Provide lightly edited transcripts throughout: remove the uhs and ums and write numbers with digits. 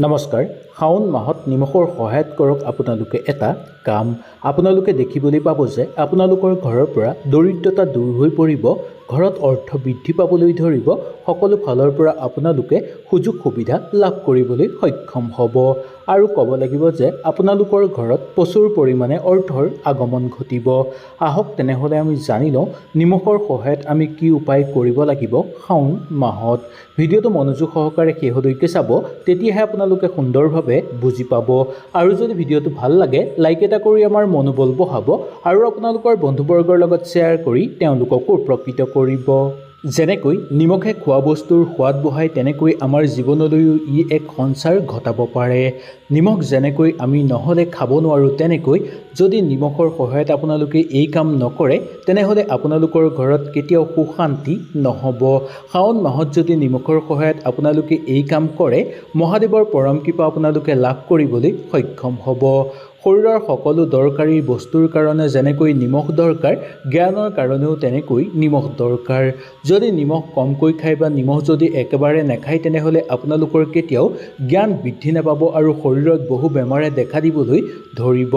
নমস্কাৰ। শাওন মাহত নিমখৰ সহায়ত কৰক আপোনালোকে এটা কাম। আপোনালোকে দেখিবলৈ পাব যে আপোনালোকৰ ঘৰৰ পৰা দৰিদ্ৰতা দূৰ হৈ পৰিব, ঘৰত অৰ্থ বৃদ্ধি পাবলৈ ধৰিব, সকলো ফালৰ পৰা আপোনালোকে সুযোগ সুবিধা লাভ কৰিবলৈ সক্ষম হ'ব। আৰু ক'ব লাগিব যে আপোনালোকৰ ঘৰত প্ৰচুৰ পৰিমাণে অৰ্থৰ আগমন ঘটিব। আহক তেনেহ'লে আমি জানি লওঁ নিমখৰ সহায়ত আমি কি উপায় কৰিব লাগিব শাওন মাহত। ভিডিঅ'টো মনোযোগ সহকাৰে শেষলৈকে চাব, তেতিয়াহে আপোনালোকে সুন্দৰভাৱে বুজি পাব। আৰু যদি ভিডিঅ'টো ভাল লাগে লাইক এটা কৰি আমাৰ মনোবল বঢ়াব আৰু আপোনালোকৰ বন্ধুবৰ্গৰ লগত শ্বেয়াৰ কৰি তেওঁলোককো উপকৃত কৰিব। যেনেকৈ নিমখে খোৱা বস্তুৰ সোৱাদ বঢ়ায়, তেনেকৈ আমাৰ জীৱনলৈও ই এক সঞ্চাৰ ঘটাব পাৰে। নিমখ যেনেকৈ আমি নহ'লে খাব নোৱাৰোঁ, তেনেকৈ যদি নিমখৰ সহায়ত আপোনালোকে এই কাম নকৰে তেনেহ'লে আপোনালোকৰ ঘৰত কেতিয়াও সুখ শান্তি নহ'ব। শাওন মাহত যদি নিমখৰ সহায়ত আপোনালোকে এই কাম কৰে, মহাদেৱৰ পৰম কৃপা আপোনালোকে লাভ কৰিবলৈ সক্ষম হ'ব। শৰীৰৰ সকলো দৰকাৰী বস্তুৰ কাৰণে যেনেকৈ নিমখ দৰকাৰ, জ্ঞানৰ কাৰণেও তেনেকৈ নিমখ দৰকাৰ। যদি নিমখ কমকৈ খায় বা নিমখ যদি একেবাৰে নাখায়, তেনেহ'লে আপোনালোকৰ কেতিয়াও জ্ঞান বৃদ্ধি নাপাব আৰু শৰীৰত বহু বেমাৰে দেখা দিবলৈ ধৰিব।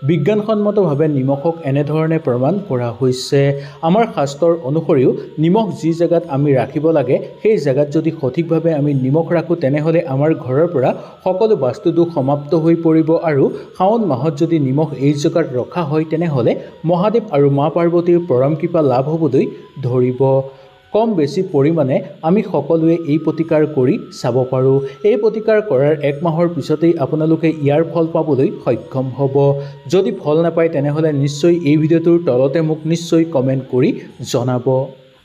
বিজ্ঞানসন্মতভাৱে নিমখক এনেধৰণে প্ৰমাণ কৰা হৈছে। আমাৰ শাস্ত্ৰৰ অনুসৰিও নিমখ যি জেগাত আমি ৰাখিব লাগে, সেই জেগাত যদি সঠিকভাৱে আমি নিমখ ৰাখোঁ, তেনেহ'লে আমাৰ ঘৰৰ পৰা সকলো বাস্তুদোষ সমাপ্ত হৈ পৰিব। আৰু শাওন মাহত যদি নিমখ এই জেগাত ৰখা হয়, তেনেহ'লে মহাদেৱ আৰু মা পাৰ্বতীৰ পৰম কৃপা লাভ হ'বলৈ ধৰিব। কম বেছি পৰিমাণে আমি সকলোৱে এই প্ৰতিকাৰ কৰি চাব পাৰোঁ। এই প্ৰতিকাৰ কৰাৰ এক মাহৰ পিছতেই আপোনালোকে ইয়াৰ ফল পাবলৈ সক্ষম হ'ব। যদি ফল নাপায় তেনেহ'লে নিশ্চয় এই ভিডিঅ'টোৰ তলতে মোক নিশ্চয় কমেণ্ট কৰি জনাব।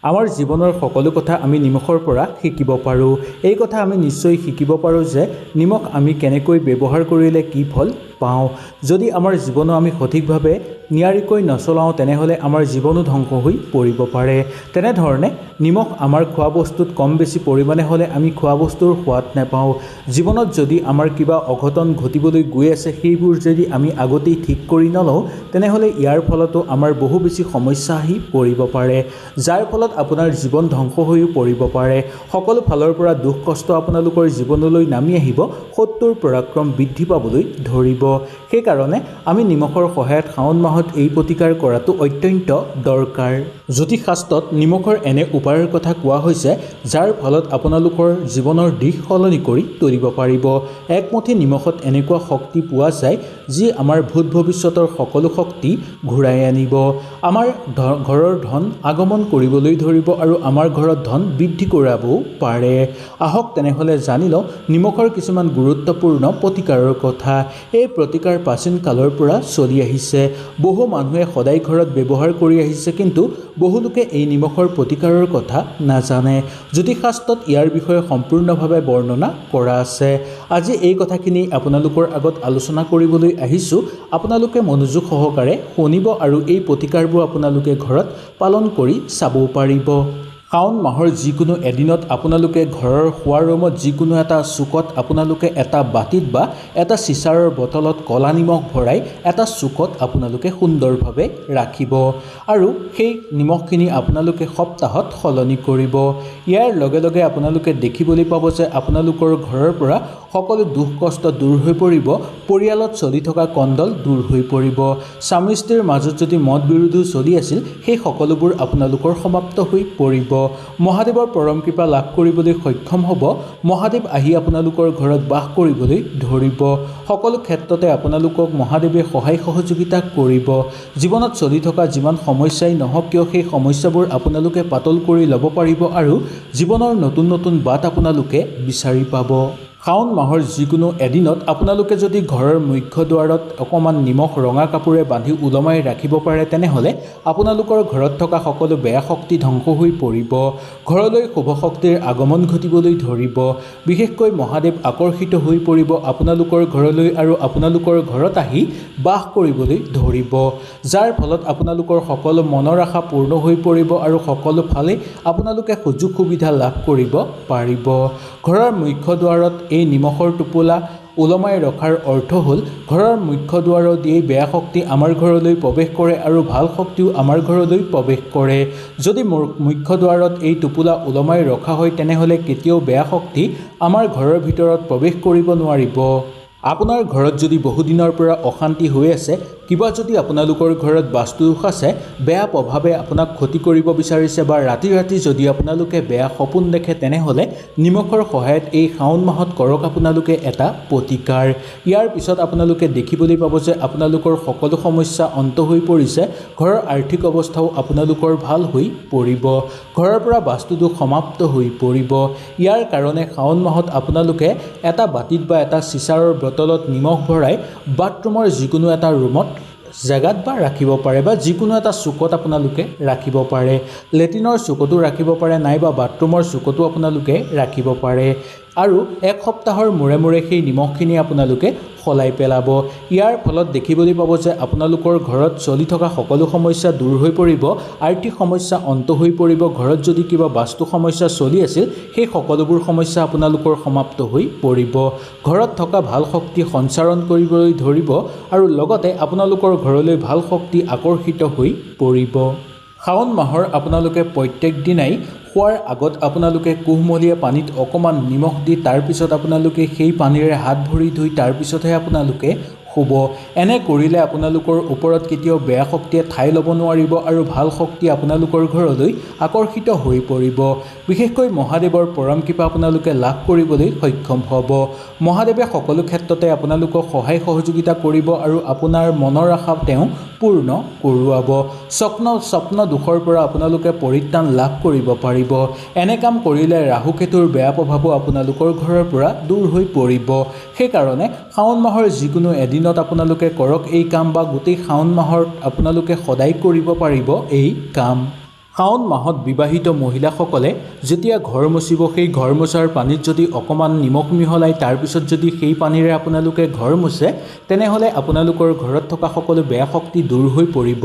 আমাৰ জীৱনৰ সকলো কথা আমি নিমখৰ পৰা শিকিব পাৰোঁ। এই কথা আমি নিশ্চয় শিকিব পাৰোঁ যে নিমখ আমি কেনেকৈ ব্যৱহাৰ কৰিলে কি ফল পাওঁ। যদি আমাৰ জীৱনো আমি সঠিকভাৱে নিয়াৰিকৈ নচলাওঁ, তেনেহ'লে আমাৰ জীৱনো ধ্বংস হৈ পৰিব পাৰে। তেনেধৰণে নিমখ আমাৰ খোৱা বস্তুত কম বেছি পৰিমাণে হ'লে আমি খোৱা বস্তুৰ সোৱাদ নাপাওঁ। জীৱনত যদি আমাৰ কিবা অঘটন ঘটিবলৈ গৈ আছে, সেইবোৰ যদি আমি আগতেই ঠিক কৰি নলওঁ, তেনেহ'লে ইয়াৰ ফলতো আমাৰ বহু বেছি সমস্যা আহি পৰিব পাৰে, যাৰ ফলত আপোনাৰ জীৱন ধ্বংস হৈও পৰিব পাৰে। সকলো ফালৰ পৰা দুখ কষ্ট আপোনালোকৰ জীৱনলৈ নামি আহিব, শত্ৰুৰ পৰাক্ৰম বৃদ্ধি পাবলৈ ধৰিব। সেইকাৰণে আমি নিমখৰ সহায়ত শাওন মাহত এই প্ৰতিকাৰ কৰাটো অত্যন্ত দৰকাৰ। জ্যোতিষশাস্ত্ৰত নিমখৰ এনে উপায়ৰ কথা কোৱা হৈছে, যাৰ ফলত আপোনালোকৰ জীৱনৰ দিশ সলনি কৰি তুলিব পাৰিব। এক মুঠি নিমখত এনেকুৱা শক্তি পোৱা যায়, যি আমাৰ ভূত ভৱিষ্যতৰ সকলো শক্তি ঘূৰাই আনিব। আমাৰ ঘৰৰ ধন আগমন কৰিবলৈ ধৰিব আৰু আমাৰ ঘৰত ধন বৃদ্ধি কৰাবও পাৰে। আহক তেনেহ'লে জানি লওঁ নিমখৰ কিছুমান গুৰুত্বপূৰ্ণ প্ৰতিকাৰৰ কথা। এই প্ৰতিকাৰ প্ৰাচীন কালৰ পৰা চলি আহিছে। বহু মানুহে সদায় ঘৰত ব্যৱহাৰ কৰি আহিছে, কিন্তু বহু লোকে এই নিমখৰ প্ৰতিকাৰৰ কথা নাজানে। জ্যোতিষশাস্ত্ৰত ইয়াৰ বিষয়ে সম্পূৰ্ণভাৱে বৰ্ণনা কৰা আছে। আজি এই কথাখিনি আপোনালোকৰ আগত আলোচনা কৰিবলৈ আহিছোঁ। আপোনালোকে মনোযোগ সহকাৰে শুনিব আৰু এই প্ৰতিকাৰবোৰ আপোনালোকে ঘৰত পালন কৰি চাবও পাৰিব। শাওন মাহৰ যিকোনো এদিনত আপোনালোকে ঘৰৰ শোৱাৰ ৰুমত যিকোনো এটা চুকত আপোনালোকে এটা বাতিত বা এটা চিচাৰৰ বটলত ক'লা নিমখ ভৰাই এটা চুকত আপোনালোকে সুন্দৰভাৱে ৰাখিব আৰু সেই নিমখখিনি আপোনালোকে সপ্তাহত সলনি কৰিব। ইয়াৰ লগে লগে আপোনালোকে দেখিবলৈ পাব যে আপোনালোকৰ ঘৰৰ পৰা সকলো দুখ কষ্ট দূৰ হৈ পৰিব, পৰিয়ালত চলি থকা কণ্ডল দূৰ হৈ পৰিব। স্বামী স্ত্ৰীৰ মাজত যদি মত বিৰোধো চলি আছিল, সেই সকলোবোৰ আপোনালোকৰ সমাপ্ত হৈ পৰিব। মহাদেৱৰ পৰম কৃপা লাভ কৰিবলৈ সক্ষম হ'ব। মহাদেৱ আহি আপোনালোকৰ ঘৰত বাস কৰিবলৈ ধৰিব। সকলো ক্ষেত্ৰতে আপোনালোকক মহাদেৱে সহায় সহযোগিতা কৰিব। জীৱনত চলি থকা যিমান সমস্যাই নহওক কিয়, সেই সমস্যাবোৰ আপোনালোকে পাতল কৰি ল'ব পাৰিব আৰু জীৱনৰ নতুন নতুন বাট আপোনালোকে বিচাৰি পাব। শাওন মাহৰ যিকোনো এদিনত আপোনালোকে যদি ঘৰৰ মুখ্য দুৱাৰত অকণমান নিমখ ৰঙা কাপোৰে বান্ধি ওলমাই ৰাখিব পাৰে, তেনেহ'লে আপোনালোকৰ ঘৰত থকা সকলো বেয়া শক্তি ধ্বংস হৈ পৰিব। ঘৰলৈ শুভ শক্তিৰ আগমন ঘটিবলৈ ধৰিব। বিশেষকৈ মহাদেৱ আকৰ্ষিত হৈ পৰিব আপোনালোকৰ ঘৰলৈ আৰু আপোনালোকৰ ঘৰত আহি বাস কৰিবলৈ ধৰিব, যাৰ ফলত আপোনালোকৰ সকলো মনৰ আশা পূৰ্ণ হৈ পৰিব আৰু সকলো ফালে আপোনালোকে সুযোগ সুবিধা লাভ কৰিব পাৰিব। ঘৰৰ মুখ্য দুৱাৰত এই নিমখৰ টোপোলা ওলমাই ৰখাৰ অৰ্থ হ'ল ঘৰৰ মুখ্য দুৱাৰৰ দিয়েই বেয়া শক্তি আমাৰ ঘৰলৈ প্ৰৱেশ কৰে আৰু ভাল শক্তিও আমাৰ ঘৰলৈ প্ৰৱেশ কৰে। যদি মুখ্য দুৱাৰত এই টোপোলা ওলমাই ৰখা হয় তেনেহ'লে কেতিয়াও বেয়া শক্তি আমাৰ ঘৰৰ ভিতৰত প্ৰৱেশ কৰিব নোৱাৰিব। আপোনাৰ ঘৰত যদি বহুদিনৰ পৰা অশান্তি হৈ আছে, কিবা যদি আপোনালোকৰ ঘৰত বাস্তুদোষ আছে, বেয়া প্ৰভাৱে আপোনাক ক্ষতি কৰিব বিচাৰিছে বা ৰাতি ৰাতি যদি আপোনালোকে বেয়া সপোন দেখে তেনেহ'লে নিমখৰ সহায়ত এই শাওণ মাহত কৰক আপোনালোকে এটা প্ৰতিকাৰ। ইয়াৰ পিছত আপোনালোকে দেখিবলৈ পাব যে আপোনালোকৰ সকলো সমস্যা অন্ত হৈ পৰিছে, ঘৰৰ আৰ্থিক অৱস্থাও আপোনালোকৰ ভাল হৈ পৰিব, ঘৰৰ পৰা বাস্তুদোষ সমাপ্ত হৈ পৰিব। ইয়াৰ কাৰণে শাওণ মাহত আপোনালোকে এটা বাতিত বা এটা চিচাৰৰ বটলত নিমখ ভৰাই বাথৰুমৰ যিকোনো এটা ৰুমত জেগাত বা ৰাখিব পাৰে বা যিকোনো এটা চুকত আপোনালোকে ৰাখিব পাৰে। লেট্ৰিনৰ চুকতো ৰাখিব পাৰে নাইবা বাথৰুমৰ চুকতো আপোনালোকে ৰাখিব পাৰে আৰু এক সপ্তাহৰ মূৰে মূৰে সেই নিমখখিনি আপোনালোকে সলাই পেলাব। ইয়াৰ ফলত দেখিবলৈ পাব যে আপোনালোকৰ ঘৰত চলি থকা সকলো সমস্যা দূৰ হৈ পৰিব, আৰ্থিক সমস্যা অন্ত হৈ পৰিব, ঘৰত যদি কিবা বাস্তু সমস্যা চলি আছিল সেই সকলোবোৰ সমস্যা আপোনালোকৰ সমাপ্ত হৈ পৰিব, ঘৰত থকা ভাল শক্তি সঞ্চাৰণ কৰিবলৈ ধৰিব আৰু লগতে আপোনালোকৰ ঘৰলৈ ভাল শক্তি আকৰ্ষিত হৈ পৰিব। শাওণ মাহৰ আপোনালোকে প্ৰত্যেক দিনাই খোৱাৰ আগত আপোনালোকে কুহুমলীয়া পানীত অকণমান নিমখ দি তাৰপিছত আপোনালোকে সেই পানীৰে হাত ভৰি ধুই তাৰপিছতহে আপোনালোকে শুব। এনে কৰিলে আপোনালোকৰ ওপৰত কেতিয়াও বেয়া শক্তিয়ে ঠাই ল'ব নোৱাৰিব আৰু ভাল শক্তি আপোনালোকৰ ঘৰলৈ আকৰ্ষিত হৈ পৰিব। বিশেষকৈ মহাদেৱৰ পৰম কৃপা আপোনালোকে লাভ কৰিবলৈ সক্ষম হ'ব। মহাদেৱে সকলো ক্ষেত্ৰতে আপোনালোকক সহায় সহযোগিতা কৰিব আৰু আপোনাৰ মনৰ আশা তেওঁ পূৰ্ণ কৰোৱাব। স্বপ্ন দুখৰ পৰা আপোনালোকে পৰিত্ৰাণ লাভ কৰিব পাৰিব। এনে কাম কৰিলে ৰাহু কেতুৰ বেয়া প্ৰভাৱো আপোনালোকৰ ঘৰৰ পৰা দূৰ হৈ পৰিব। সেইকাৰণে শাওণ মাহৰ যিকোনো এদিনত আপোনালোকে কৰক এই কাম বা গোটেই শাওণ মাহত আপোনালোকে সদায় কৰিব পাৰিব এই কাম। শাওণ মাহত বিবাহিত মহিলাসকলে যেতিয়া ঘৰ মচিব সেই ঘৰ মোচাৰ পানীত যদি অকণমান নিমখ মিহলাই তাৰপিছত যদি সেই পানীৰে আপোনালোকে ঘৰ মোচে তেনেহ'লে আপোনালোকৰ ঘৰত থকা সকলো বেয়া শক্তি দূৰ হৈ পৰিব,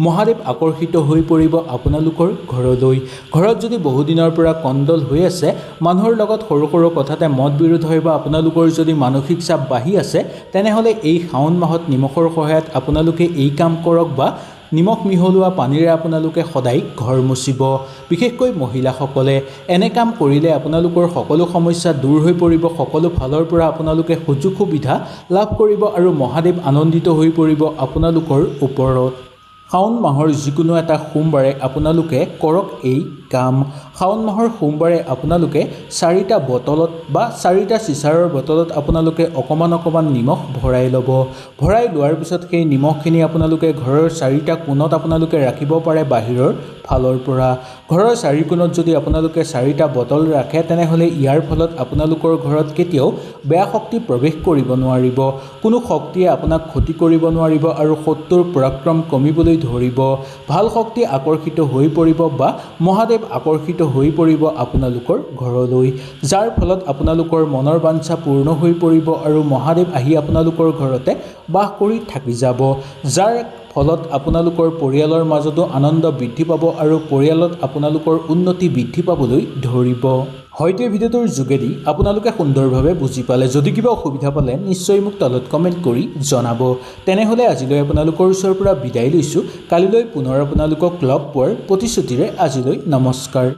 মহাদেৱ আকৰ্ষিত হৈ পৰিব আপোনালোকৰ ঘৰলৈ। ঘৰত যদি বহুদিনৰ পৰা কণ্ডল হৈ আছে, মানুহৰ লগত সৰু সৰু কথাতে মত বিৰোধ হয় বা আপোনালোকৰ যদি মানসিক চাপ বাঢ়ি আছে তেনেহ'লে এই শাওণ মাহত নিমখৰ সহায়ত আপোনালোকে এই কাম কৰক বা নিমখ মিহলোৱা পানীৰে আপোনালোকে সদায় ঘৰ মুচিব। বিশেষকৈ মহিলাসকলে এনে কাম কৰিলে আপোনালোকৰ সকলো সমস্যা দূৰ হৈ পৰিব, সকলো ফালৰ পৰা আপোনালোকে সুযোগ সুবিধা লাভ কৰিব আৰু মহাদেৱ আনন্দিত হৈ পৰিব আপোনালোকৰ ওপৰত। শাওণ মাহৰ যিকোনো এটা সোমবাৰে আপোনালোকে কৰক এই কাম। শাওণ মাহৰ সোমবাৰে আপোনালোকে 4টা বটলত বা 4টা চিচাৰৰ বটলত আপোনালোকে অকণমান নিমখ ভৰাই ল'ব। ভৰাই লোৱাৰ পিছত সেই নিমখখিনি আপোনালোকে ঘৰৰ 4টা কোণত আপোনালোকে ৰাখিব পাৰে বাহিৰৰ ফালৰ পৰা। ঘৰৰ 4 কোণত যদি আপোনালোকে 4টা বটল ৰাখে তেনেহ'লে ইয়াৰ ফলত আপোনালোকৰ ঘৰত কেতিয়াও বেয়া শক্তি প্ৰৱেশ কৰিব নোৱাৰিব, কোনো শক্তিয়ে আপোনাক ক্ষতি কৰিব নোৱাৰিব আৰু শত্ৰুৰ পৰাক্ৰম কমিবলৈ ধৰিব, ভাল শক্তি আকৰ্ষিত হৈ পৰিব বা মহাদেৱ আকৰ্ষিত হৈ পৰিব আপোনালোকৰ ঘৰলৈ, যাৰ ফলত আপোনালোকৰ মনৰ বাঞ্ছা পূৰ্ণ হৈ পৰিব আৰু মহাদেৱ আহি আপোনালোকৰ ঘৰতে বাস কৰি থাকি যাব, যাৰ ফলত আপোনালোকৰ পৰিয়ালৰ মাজতো আনন্দ বৃদ্ধি পাব আৰু পৰিয়ালত আপোনালোকৰ উন্নতি বৃদ্ধি পাবলৈ ধৰিব। হয়তো এই ভিডিঅ'টোৰ যোগেদি আপোনালোকে সুন্দৰভাৱে বুজি পালে। যদি কিবা অসুবিধা পালে নিশ্চয় মোক তলত কমেণ্ট কৰি জনাব। তেনেহ'লে আজিলৈ আপোনালোকৰ ওচৰৰ পৰা বিদায় লৈছোঁ। কালিলৈ পুনৰ আপোনালোকক লগ পোৱাৰ প্ৰতিশ্ৰুতিৰে আজিলৈ নমস্কাৰ।